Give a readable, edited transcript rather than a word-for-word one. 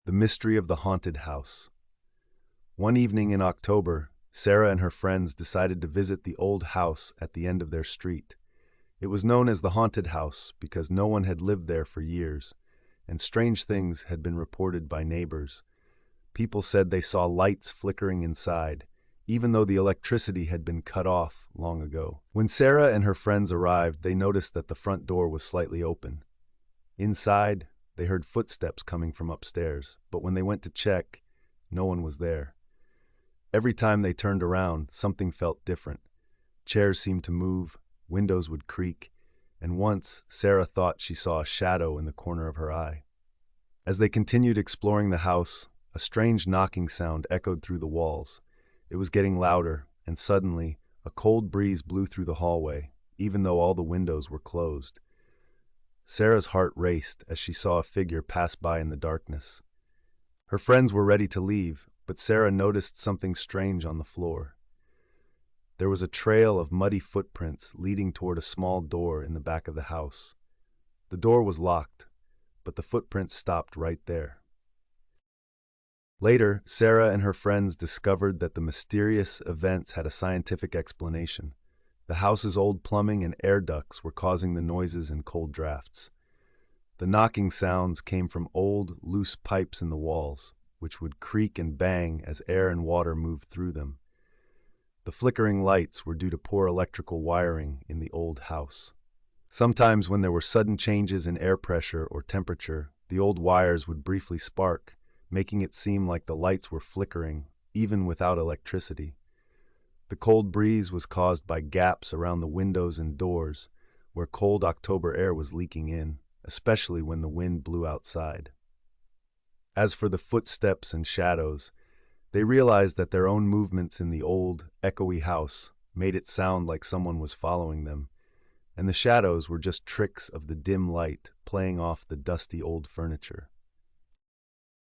The mystery of the haunted house. One evening in October, Sarah and her friends decided to visit the old house at the end of their street. It was known as the haunted house because no one had lived there for years, and strange things had been reported by neighbors. People said they saw lights flickering inside, even though the electricity had been cut off long ago. When Sarah and her friends arrived, they noticed that the front door was slightly open. Inside, they heard footsteps coming from upstairs, but when they went to check, no one was there. Every time they turned around, something felt different. Chairs seemed to move, windows would creak, and once Sarah thought she saw a shadow in the corner of her eye. As they continued exploring the house, a strange knocking sound echoed through the walls. It was getting louder, and suddenly, a cold breeze blew through the hallway, even though all the windows were closed. Sarah's heart raced as she saw a figure pass by in the darkness. Her friends were ready to leave, but Sarah noticed something strange on the floor. There was a trail of muddy footprints leading toward a small door in the back of the house. The door was locked, but the footprints stopped right there. Later, Sarah and her friends discovered that the mysterious events had a scientific explanation. The house's old plumbing and air ducts were causing the noises and cold drafts. The knocking sounds came from old, loose pipes in the walls, which would creak and bang as air and water moved through them. The flickering lights were due to poor electrical wiring in the old house. Sometimes when there were sudden changes in air pressure or temperature, the old wires would briefly spark, making it seem like the lights were flickering, even without electricity. The cold breeze was caused by gaps around the windows and doors, where cold October air was leaking in, especially when the wind blew outside. As for the footsteps and shadows, they realized that their own movements in the old, echoey house made it sound like someone was following them, and the shadows were just tricks of the dim light playing off the dusty old furniture.